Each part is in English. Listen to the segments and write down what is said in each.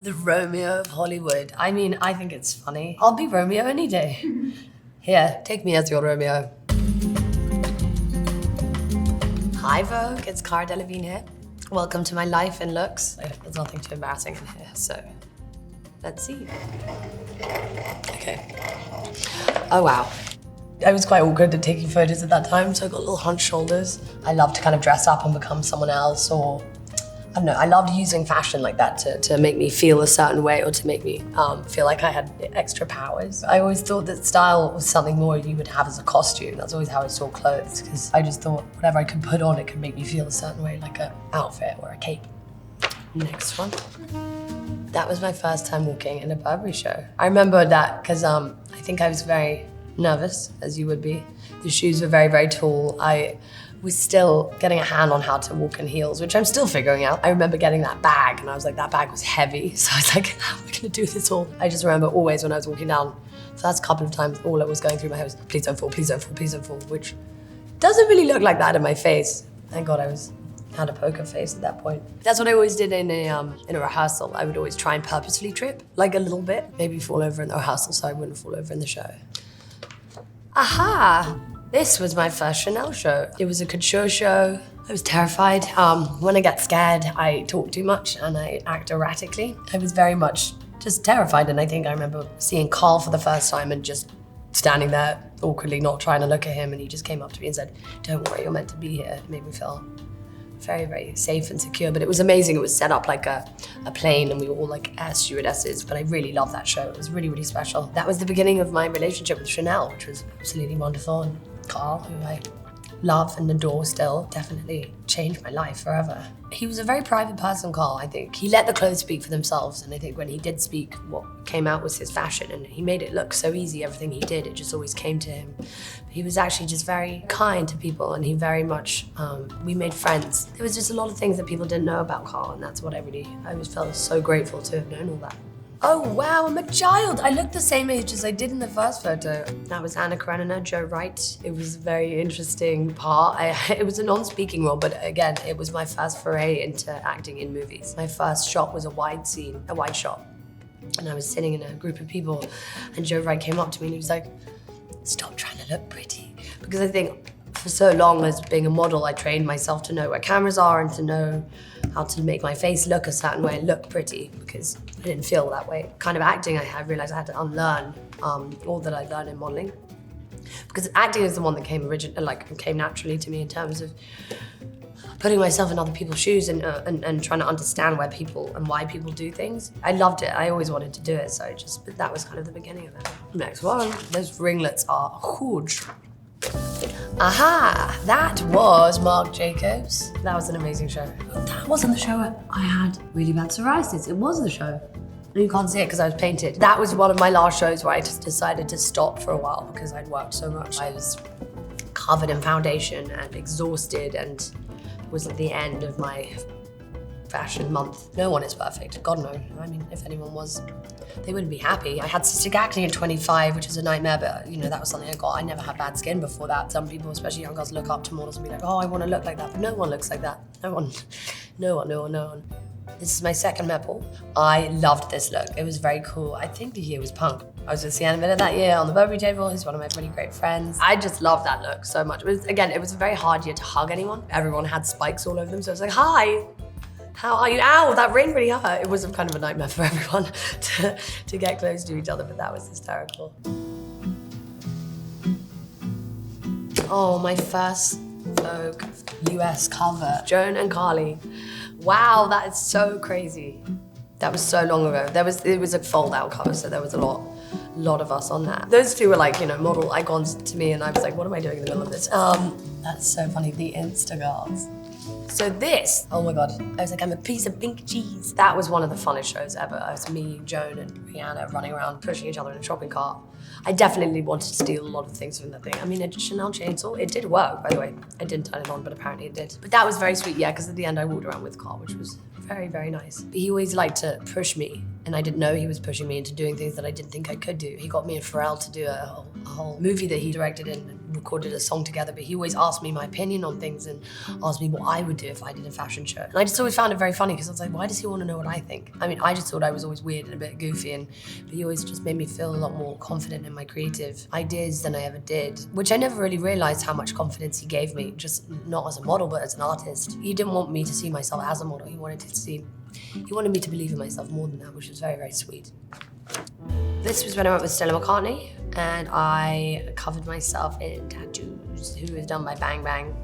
The Romeo of Hollywood. I mean, I think it's funny. I'll be Romeo any day. Here, take me as your Romeo. Hi Vogue, it's Cara Delevingne here. Welcome to my life and looks. There's nothing too embarrassing in here, so let's see. Okay. Oh wow. I was quite awkward at taking photos at that time, so I got little hunched shoulders. I love to kind of dress up and become someone else, or I don't know, I loved using fashion like that to make me feel a certain way or to make me feel like I had extra powers. I always thought that style was something more you would have as a costume. That's always how I saw clothes, because I just thought whatever I could put on, it could make me feel a certain way, like an outfit or a cape. Next one. That was my first time walking in a Burberry show. I remember that because I think I was very nervous, as you would be. The shoes were very, very tall. I was still getting a hand on how to walk in heels, which I'm still figuring out. I remember getting that bag and I was like, that bag was heavy. So I was like, how am I gonna do this all? I just remember always when I was walking down, the first couple of times, all that was going through my head was, please don't fall, please don't fall, please don't fall, which doesn't really look like that in my face. Thank God I had a poker face at that point. That's what I always did in a rehearsal. I would always try and purposefully trip, like a little bit, maybe fall over in the rehearsal so I wouldn't fall over in the show. Aha! This was my first Chanel show. It was a couture show. I was terrified. When I get scared, I talk too much and I act erratically. I was very much just terrified, and I think I remember seeing Carl for the first time and just standing there awkwardly, not trying to look at him, and he just came up to me and said, don't worry, you're meant to be here. It made me feel very, very safe and secure, but it was amazing. It was set up like a plane and we were all like air stewardesses, but I really loved that show. It was really, really special. That was the beginning of my relationship with Chanel, which was absolutely wonderful. And Carl, who I love and adore still, definitely changed my life forever. He was a very private person, Carl, I think. He let the clothes speak for themselves, and I think when he did speak, what came out was his fashion, and he made it look so easy, everything he did, it just always came to him. But he was actually just very kind to people, and he very much, we made friends. There was just a lot of things that people didn't know about Carl, and that's what I always felt so grateful to have known all that. Oh wow, I'm a child. I look the same age as I did in the first photo. That was Anna Karenina, Joe Wright. It was a very interesting part. It was a non-speaking role, but again, it was my first foray into acting in movies. My first shot was a wide shot. And I was sitting in a group of people and Joe Wright came up to me and he was like, stop trying to look pretty. Because I think for so long as being a model, I trained myself to know where cameras are and to know how to make my face look a certain way and look pretty, because I didn't feel that way. Kind of acting, I realized I had to unlearn all that I learned in modeling. Because acting is the one that came naturally to me in terms of putting myself in other people's shoes and trying to understand where people and why people do things. I loved it, I always wanted to do it, but that was kind of the beginning of it. Next one, those ringlets are huge. Aha, that was Marc Jacobs. That was an amazing show. That wasn't the show I had really bad psoriasis. It was the show. You can't see it because I was painted. That was one of my last shows where I just decided to stop for a while because I'd worked so much. I was covered in foundation and exhausted and was at the end of my fashion month. No one is perfect, God no. I mean, if anyone was, they wouldn't be happy. I had cystic acne at 25, which was a nightmare, but that was something I got. I never had bad skin before that. Some people, especially young girls, look up to models and be like, oh, I want to look like that, but no one looks like that. No one. This is my second Met Ball. I loved this look. It was very cool. I think the year was punk. I was with Sienna Miller that year on the Burberry table. He's one of my really great friends. I just loved that look so much. It was a very hard year to hug anyone. Everyone had spikes all over them, so I was like, hi. How are you? Ow, that ring really hurt. It was kind of a nightmare for everyone to get close to each other, but that was hysterical. Oh, my first Vogue US cover, Joan and Carly. Wow, that is so crazy. That was so long ago. It was a fold-out cover, so there was a lot of us on that. Those two were like, model icons to me, and I was like, what am I doing in the middle of this? That's so funny, the Instagirls. So this, oh my God, I was like, I'm a piece of pink cheese. That was one of the funnest shows ever. It was me, Joan, and Rihanna running around, pushing each other in a shopping cart. I definitely wanted to steal a lot of things from that thing. I mean, a Chanel chainsaw, it did work, by the way. I didn't turn it on, but apparently it did. But that was very sweet, yeah, because at the end I walked around with Carl, which was very, very nice. But he always liked to push me, and I didn't know he was pushing me into doing things that I didn't think I could do. He got me and Pharrell to do a whole movie that he directed in recorded a song together, but he always asked me my opinion on things and asked me what I would do if I did a fashion show. And I just always found it very funny because I was like, why does he want to know what I think? I mean, I just thought I was always weird and a bit goofy, but he always just made me feel a lot more confident in my creative ideas than I ever did, which I never really realized how much confidence he gave me, just not as a model, but as an artist. He didn't want me to see myself as a model. He wanted me to believe in myself more than that, which was very, very sweet. This was when I went with Stella McCartney, and I covered myself in tattoos, who was done by Bang Bang.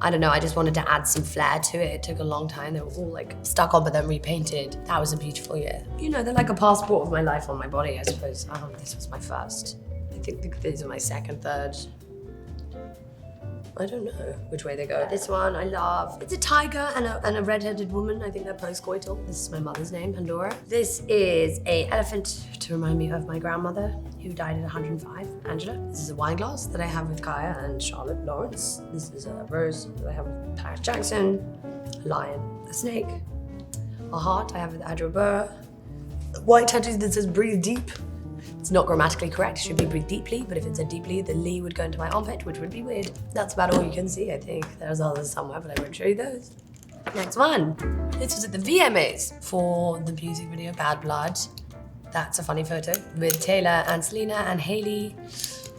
I don't know, I just wanted to add some flair to it. It took a long time. They were all like stuck on but then repainted. That was a beautiful year. You know, they're like a passport of my life on my body, I suppose. This was my first. I think these are my second, third. I don't know which way they go. This one I love. It's a tiger and a red-headed woman. I think they're post-coital. This is my mother's name, Pandora. This is an elephant to remind me of my grandmother, who died at 105, Angela. This is a wine glass that I have with Kaya and Charlotte Lawrence. This is a rose that I have with Paris Jackson, a lion, a snake, a heart I have with Adra Burr, a white tattoo that says breathe deep. It's not grammatically correct, it should be breathe deeply, but if it said deeply, the Lee would go into my armpit, which would be weird. That's about all you can see, I think. There's others somewhere, but I won't show you those. Next one. This was at the VMAs for the music video Bad Blood. That's a funny photo with Taylor and Selena and Hailey.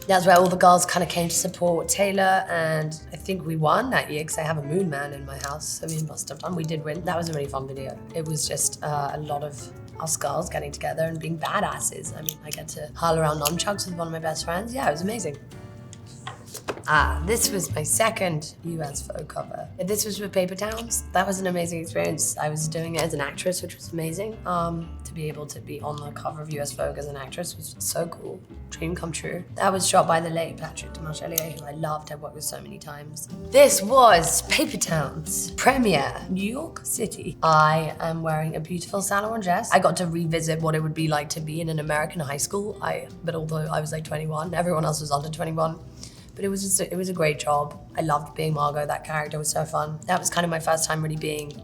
That's where all the girls kind of came to support Taylor, and I think we won that year because I have a moon man in my house, so we must have done. We did win. That was a really fun video. It was just a lot of us girls getting together and being badasses. I mean, I get to hurl around nunchucks with one of my best friends. Yeah, it was amazing. This was my second US Vogue cover. This was with Paper Towns. That was an amazing experience. I was doing it as an actress, which was amazing. To be able to be on the cover of US Vogue as an actress was so cool. Dream come true. That was shot by the late Patrick Demarchelier, who I loved. I've worked with so many times. This was Paper Towns premiere, New York City. I am wearing a beautiful Saint Laurent dress. I got to revisit what it would be like to be in an American high school. But although I was like 21, everyone else was under 21. But it was a great job. I loved being Margot. That character was so fun. That was kind of my first time really being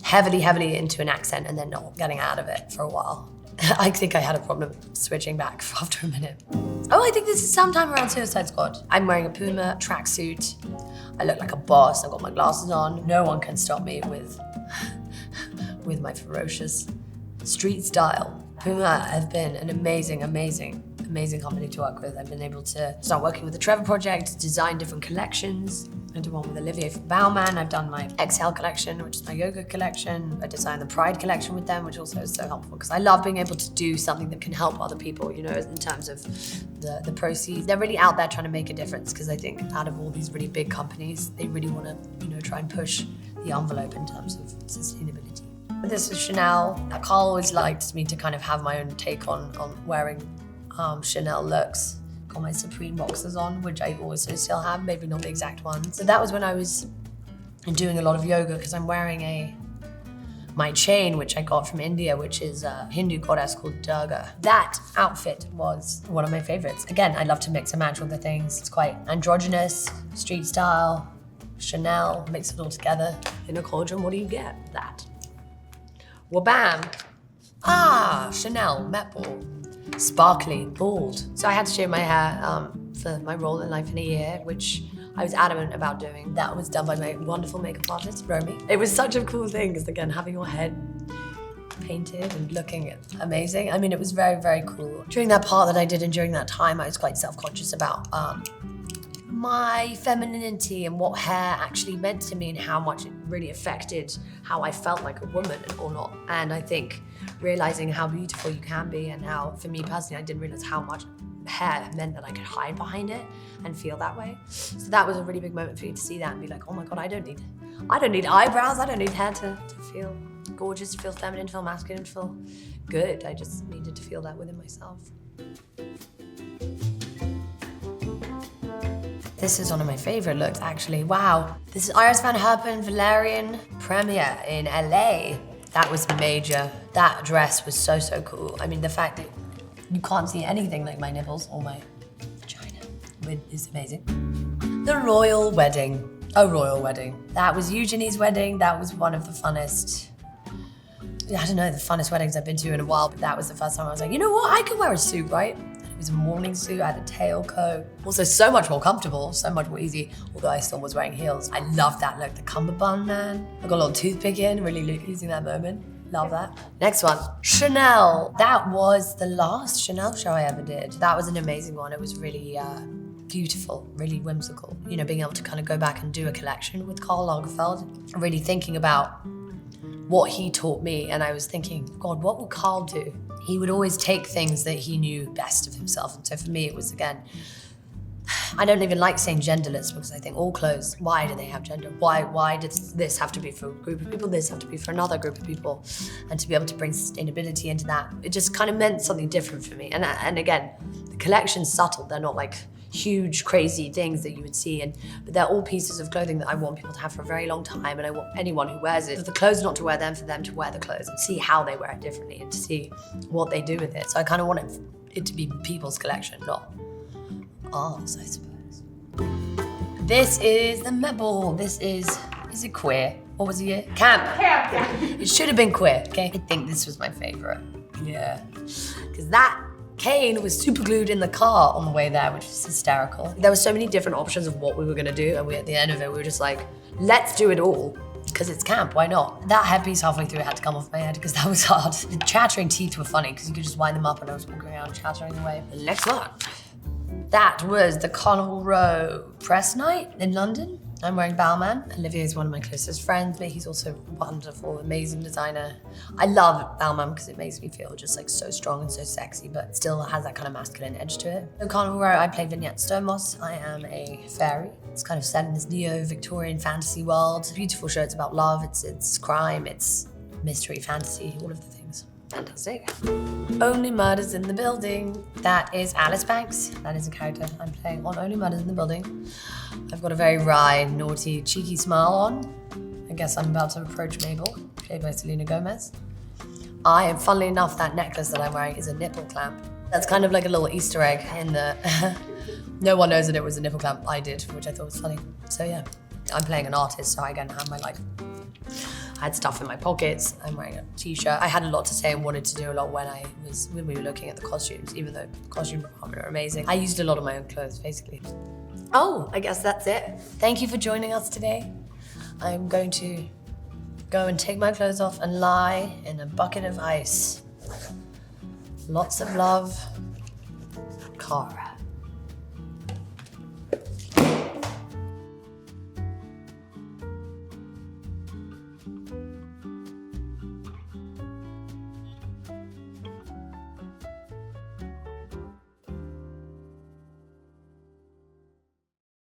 heavily into an accent and then not getting out of it for a while. I think I had a problem switching back after a minute. Oh, I think this is sometime around Suicide Squad. I'm wearing a Puma tracksuit. I look like a boss. I've got my glasses on. No one can stop me with my ferocious street style. Puma have been an amazing company to work with. I've been able to start working with the Trevor Project, design different collections. I did one with Olivier Baumann. I've done my Exhale collection, which is my yoga collection. I designed the Pride collection with them, which also is so helpful because I love being able to do something that can help other people, you know, in terms of the proceeds. They're really out there trying to make a difference because I think out of all these really big companies, they really want to, you know, try and push the envelope in terms of sustainability. This is Chanel. Carl always liked me to kind of have my own take on wearing Chanel looks. Got my Supreme boxers on, which I also still have, maybe not the exact ones. So that was when I was doing a lot of yoga because I'm wearing my chain, which I got from India, which is a Hindu goddess called Durga. That outfit was one of my favorites. Again, I love to mix and match all the things. It's quite androgynous, street style, Chanel, mix it all together. In a cauldron, what do you get? That. Wabam! Chanel, Met Ball. Sparkly, bald. So I had to shave my hair for my role in Life in a Year, which I was adamant about doing. That was done by my wonderful makeup artist, Romy. It was such a cool thing, because again, having your head painted and looking amazing. I mean, it was very, very cool. During that part that I did and during that time, I was quite self-conscious about my femininity and what hair actually meant to me and how much it really affected how I felt like a woman or not. And I think realizing how beautiful you can be and how, for me personally, I didn't realize how much hair meant that I could hide behind it and feel that way. So that was a really big moment for me to see that and be like, oh my God, I don't need eyebrows, I don't need hair to feel gorgeous, to feel feminine, to feel masculine, to feel good. I just needed to feel that within myself. This is one of my favorite looks, actually. Wow. This is Iris Van Herpen Valerian premiere in LA. That was major. That dress was so, so cool. I mean, the fact that you can't see anything like my nipples or my vagina is amazing. The royal wedding. A royal wedding. That was Eugenie's wedding. That was one of the funnest, I don't know, the funnest weddings I've been to in a while, but that was the first time I was like, you know what? I could wear a suit, right? was a morning suit, I had a tailcoat. Also so much more comfortable, so much more easy, although I still was wearing heels. I love that look, the cummerbund, man. I got a little toothpick in, really using that moment. Love that. Next one, Chanel. That was the last Chanel show I ever did. That was an amazing one. It was really beautiful, really whimsical. You know, being able to kind of go back and do a collection with Karl Lagerfeld, really thinking about what he taught me. And I was thinking, God, what would Karl do? He would always take things that he knew best of himself. And so for me, it was, again, I don't even like saying genderless because I think all clothes, why do they have gender? Why does this have to be for a group of people? This have to be for another group of people? And to be able to bring sustainability into that, it just kind of meant something different for me. And again, the collection's subtle. They're not like huge, crazy things that you would see, but they're all pieces of clothing that I want people to have for a very long time, and I want anyone who wears it, for the clothes not to wear them, for them to wear the clothes and see how they wear it differently and to see what they do with it. So I kind of wanted it to be people's collection, not ours, I suppose. This is the Met Ball. This is it queer? What was the year? Camp. It should have been queer, okay? I think this was my favorite. Yeah, because that Kane was super glued in the car on the way there, which was hysterical. There were so many different options of what we were gonna do, and at the end of it, we were just like, let's do it all, because it's camp, why not? That headpiece halfway through had to come off my head, because that was hard. The chattering teeth were funny, because you could just wind them up and I was walking around chattering away. The next one. That was the Carnival Row press night in London. I'm wearing Balmain. Olivier is one of my closest friends, but he's also a wonderful, amazing designer. I love Balmain because it makes me feel just like so strong and so sexy, but still has that kind of masculine edge to it. So Carnival Row, I play Vignette Stomos. I am a fairy. It's kind of set in this neo-Victorian fantasy world. It's a beautiful show. It's about love, it's crime, it's mystery, fantasy, all of the things. Fantastic. Only Murders in the Building. That is Alice Banks. That is a character I'm playing on Only Murders in the Building. I've got a very wry, naughty, cheeky smile on. I guess I'm about to approach Mabel, played by Selena Gomez. Funnily enough, that necklace that I'm wearing is a nipple clamp. That's kind of like a little Easter egg in the... No one knows that it was a nipple clamp. I did, which I thought was funny. So yeah, I'm playing an artist, so I again have my I had stuff in my pockets. I'm wearing a t-shirt. I had a lot to say and wanted to do a lot when we were looking at the costumes, even though the costume department are amazing. I used a lot of my own clothes, basically. Oh, I guess that's it. Thank you for joining us today. I'm going to go and take my clothes off and lie in a bucket of ice. Lots of love, Cara.